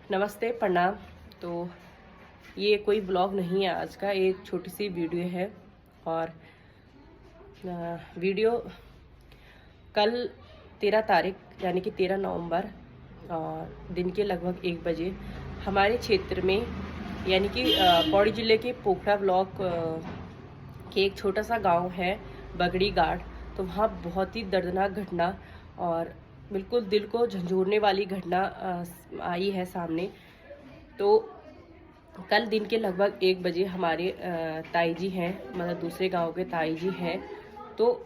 नमस्ते, प्रणाम। तो ये कोई ब्लॉग नहीं है आज का, एक छोटी सी वीडियो है। और वीडियो कल 13 तारीख यानी कि 13 नवंबर दिन के लगभग 1 बजे हमारे क्षेत्र में यानी कि पौड़ी जिले के पोखरा ब्लॉक के एक छोटा सा गांव है बगड़ी गाड़। तो वहाँ बहुत ही दर्दनाक घटना और बिल्कुल दिल को झंझोड़ने वाली घटना आई है सामने। तो कल दिन के लगभग 1 बजे हमारे ताई जी हैं, मतलब दूसरे गांव के ताई जी हैं, तो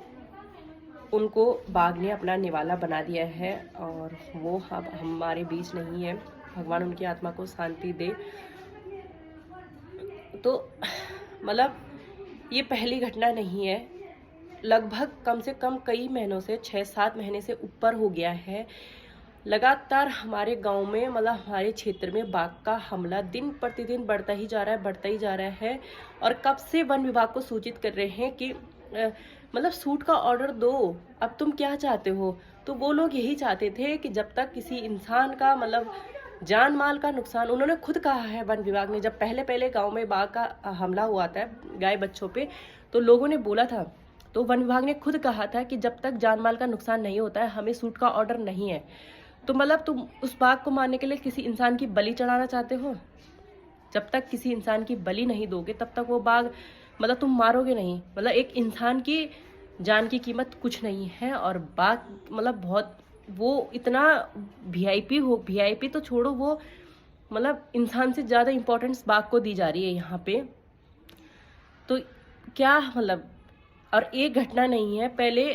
उनको बाघ ने अपना निवाला बना दिया है और वो अब हमारे बीच नहीं है। भगवान उनकी आत्मा को शांति दे। तो मतलब ये पहली घटना नहीं है, लगभग कम से कम कई महीनों से 6-7 महीने से ऊपर हो गया है। लगातार हमारे गांव में मतलब हमारे क्षेत्र में बाघ का हमला दिन प्रतिदिन बढ़ता ही जा रहा है। और कब से वन विभाग को सूचित कर रहे हैं कि मतलब सूट का ऑर्डर दो, अब तुम क्या चाहते हो। तो वो लोग यही चाहते थे कि जब तक किसी इंसान का मतलब जान माल का नुकसान, उन्होंने खुद कहा है वन विभाग ने, जब पहले गांव में बाघ का हमला हुआ था गाय बच्चों पे, तो लोगों ने बोला था, तो वन विभाग ने खुद कहा था कि जब तक जान माल का नुकसान नहीं होता है हमें सूट का ऑर्डर नहीं है। तो मतलब तुम उस बाघ को मारने के लिए किसी इंसान की बलि चढ़ाना चाहते हो। जब तक किसी इंसान की बलि नहीं दोगे तब तक वो बाघ मतलब तुम मारोगे नहीं। मतलब एक इंसान की जान की कीमत कुछ नहीं है। और बाघ मतलब बहुत वो इतना वीआईपी तो छोड़ो, वो मतलब इंसान से ज़्यादा इम्पोर्टेंस बाघ को दी जा रही है यहाँ पे। तो क्या मतलब, और एक घटना नहीं है, पहले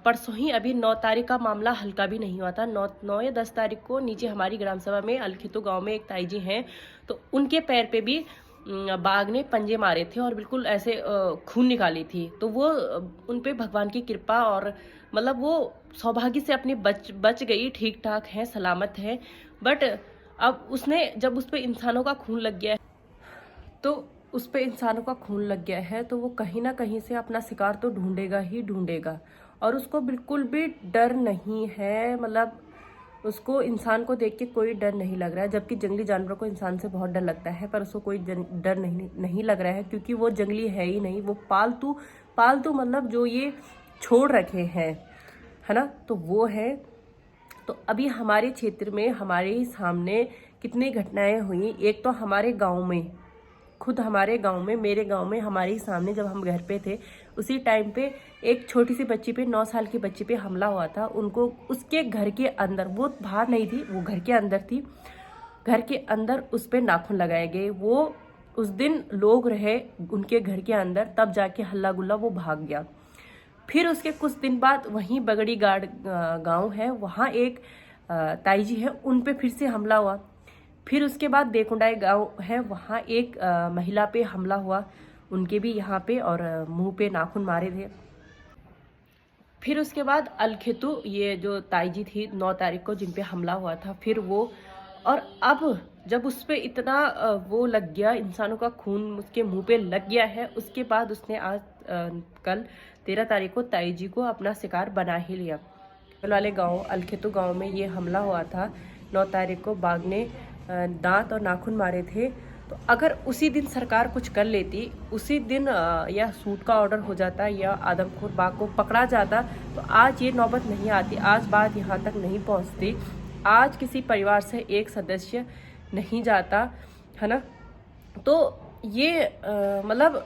परसों ही अभी 9 तारीख का मामला हल्का भी नहीं हुआ था। 9 या 10 तारीख को नीचे हमारी ग्राम सभा में अलखितो गांव में एक ताई जी हैं, तो उनके पैर पे भी बाघ ने पंजे मारे थे और बिल्कुल ऐसे खून निकाली थी। तो वो उन पे भगवान की कृपा और मतलब वो सौभाग्य से अपनी बच गई, ठीक ठाक है, सलामत है। बट अब उसने जब उस पे इंसानों का खून लग गया है, तो उस पे इंसानों का खून लग गया है, तो वो कहीं ना कहीं से अपना शिकार तो ढूंढेगा ही ढूंढेगा। और उसको बिल्कुल भी डर नहीं है, मतलब उसको इंसान को देख के कोई डर नहीं लग रहा है। जबकि जंगली जानवरों को इंसान से बहुत डर लगता है, पर उसको कोई डर नहीं लग रहा है, क्योंकि वो जंगली है ही नहीं, वो पालतू मतलब जो ये छोड़ रखे हैं, है ना, तो वो है। तो अभी हमारे क्षेत्र में हमारे ही सामने कितनी घटनाएं हुई। एक तो हमारे गाँव में, खुद हमारे गांव में, मेरे गांव में, हमारे ही सामने जब हम घर पे थे उसी टाइम पे एक छोटी सी बच्ची पे, 9 साल की बच्ची पे हमला हुआ था। उनको उसके घर के अंदर, वो बाहर नहीं थी, वो घर के अंदर थी, घर के अंदर उस पे नाखून लगाए गए। वो उस दिन लोग रहे उनके घर के अंदर, तब जाके हल्ला गुल्ला वो भाग गया। फिर उसके कुछ दिन बाद वहीं बगड़ी गाड़ गाँव है, वहाँ एक ताई जी है, उन पे फिर से हमला हुआ। फिर उसके बाद देकुंडाई गांव है, वहाँ एक महिला पे हमला हुआ, उनके भी यहाँ पे और मुंह पे नाखून मारे थे। फिर उसके बाद अलखेतु, ये जो ताई जी थी 9 तारीख को जिन पे हमला हुआ था, फिर वो, और अब जब उस पे इतना वो लग गया, इंसानों का खून उसके मुंह पे लग गया है, उसके बाद उसने आज कल 13 तारीख को ताई जी को अपना शिकार बना ही लिया। वाले गाँव अलखेतु गाँव में ये हमला हुआ था। 9 तारीख को बाघ ने दांत और नाखून मारे थे। तो अगर उसी दिन सरकार कुछ कर लेती, उसी दिन या सूट का ऑर्डर हो जाता या आदमखोर बाघ को पकड़ा जाता, तो आज ये नौबत नहीं आती, आज बात यहाँ तक नहीं पहुँचती, आज किसी परिवार से एक सदस्य नहीं जाता, है ना। तो ये मतलब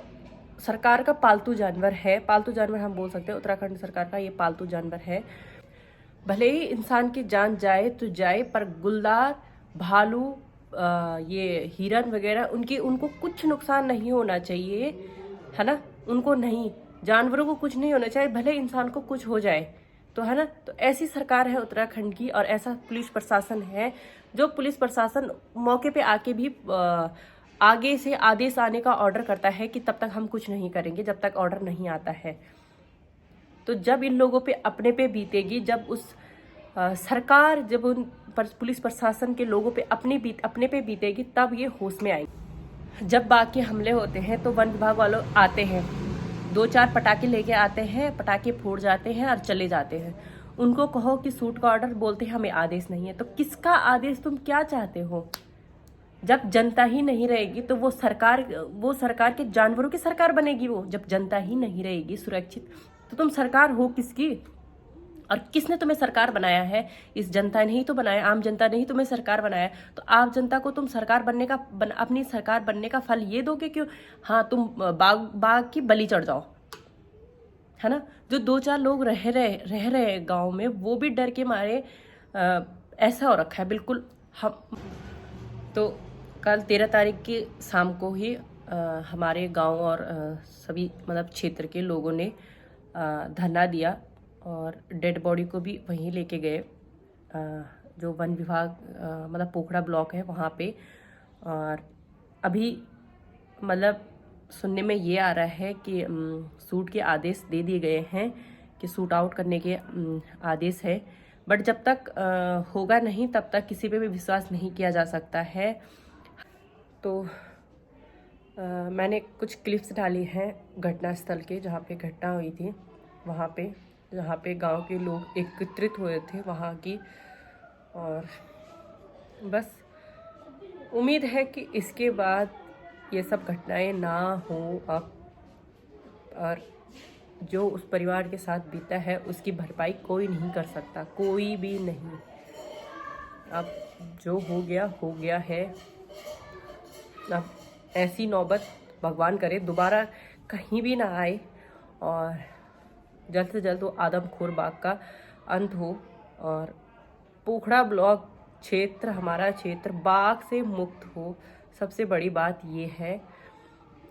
सरकार का पालतू जानवर है, पालतू जानवर हम बोल सकते हैं, उत्तराखंड सरकार का ये पालतू जानवर है। भले ही इंसान की जान जाए तो जाए, पर गुलदार, भालू, ये हिरन वगैरह, उनको कुछ नुकसान नहीं होना चाहिए, है ना। उनको नहीं, जानवरों को कुछ नहीं होना चाहिए, भले इंसान को कुछ हो जाए, तो है ना। तो ऐसी सरकार है उत्तराखंड की, और ऐसा पुलिस प्रशासन है, जो पुलिस प्रशासन मौके पे आके भी आगे से आदेश आने का ऑर्डर करता है कि तब तक हम कुछ नहीं करेंगे जब तक ऑर्डर नहीं आता है। तो जब इन लोगों पे अपने पे बीतेगी, जब उस सरकार, जब उन पुलिस प्रशासन के लोगों पे अपने पे बीतेगी, तब ये होश में आएंगे। जब बाघ के हमले होते हैं तो वन विभाग वालों आते हैं, 2-4 पटाखे लेके आते हैं, पटाखे फोड़ जाते हैं और चले जाते हैं। उनको कहो कि सूट का ऑर्डर, बोलते हैं हमें आदेश नहीं है। तो किसका आदेश, तुम क्या चाहते हो, जब जनता ही नहीं रहेगी तो वो सरकार के जानवरों की सरकार बनेगी। वो जब जनता ही नहीं रहेगी सुरक्षित तो तुम सरकार हो किसकी? और किसने तुम्हें सरकार बनाया है? इस जनता ने ही तो बनाया, आम जनता ने ही तुम्हें सरकार बनाया। तो आम जनता को तुम सरकार अपनी सरकार बनने का फल ये दोगे कि हाँ तुम बाघ की बलि चढ़ जाओ, है ना? जो 2-4 लोग रह रहे गांव में, वो भी डर के मारे ऐसा हो रखा है बिल्कुल। हम तो कल 13 तारीख की शाम को ही हमारे गांव और सभी मतलब क्षेत्र के लोगों ने धरना दिया और डेड बॉडी को भी वहीं लेके गए जो वन विभाग मतलब पोखड़ा ब्लॉक है वहाँ पे। और अभी मतलब सुनने में ये आ रहा है कि शूट के आदेश दे दिए गए हैं कि शूट आउट करने के आदेश है। बट जब तक होगा नहीं तब तक किसी पे भी विश्वास नहीं किया जा सकता है। तो मैंने कुछ क्लिप्स डाली हैं घटनास्थल के, जहाँ पे घटना हुई थी, वहाँ पे जहाँ पे गांव के लोग एकत्रित हुए थे वहाँ की। और बस उम्मीद है कि इसके बाद ये सब घटनाएं ना हो अब, और जो उस परिवार के साथ बीता है उसकी भरपाई कोई नहीं कर सकता, कोई भी नहीं। अब जो हो गया है। अब ऐसी नौबत भगवान करे दोबारा कहीं भी ना आए और जल्द से जल्द वो आदमखोर बाघ का अंत हो और पोखड़ा ब्लॉक क्षेत्र, हमारा क्षेत्र बाघ से मुक्त हो। सबसे बड़ी बात ये है।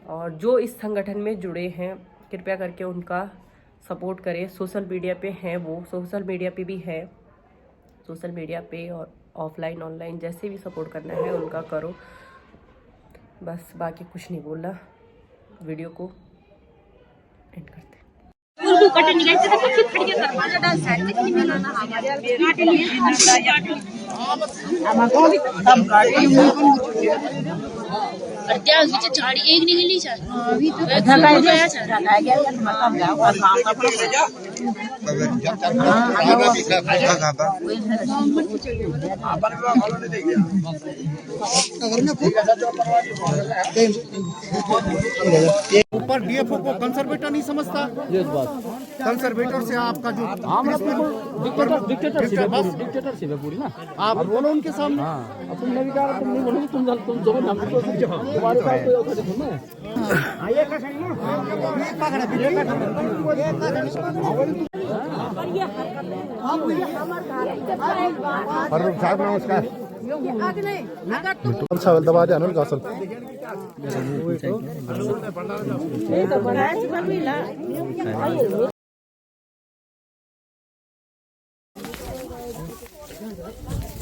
और जो इस संगठन में जुड़े हैं कृपया करके उनका सपोर्ट करें। सोशल मीडिया पे हैं, वो सोशल मीडिया पे भी है, सोशल मीडिया पे और ऑफलाइन ऑनलाइन जैसे भी सपोर्ट करना है उनका करो। बस बाकी कुछ नहीं बोलना, वीडियो को एंड करते हैं। झाड़ी एक निकली ऊपर डीएफओ को कंजर्वेटर नहीं समझता। ये बात कंजर्वेटर से आपका जो डिक्टेटरशिप है पूरी ना। आप बोलो उनके सामने। अब तुम नहीं कहा, तुम नहीं बोलोगे, तुम जो नाम को तुम्हारे पास कोई औखा देखो ना। ये का सही ना, ये पकड़ा भी, ये का फरूक साहब नमस्कार। अच्छा दबा दे अनिल कासल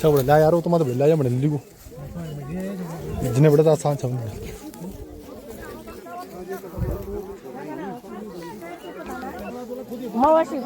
सब ला यार, वो तुम्हारा बिल्ला या बड़े को जिन्हें बड़ा आसान सब मावाशी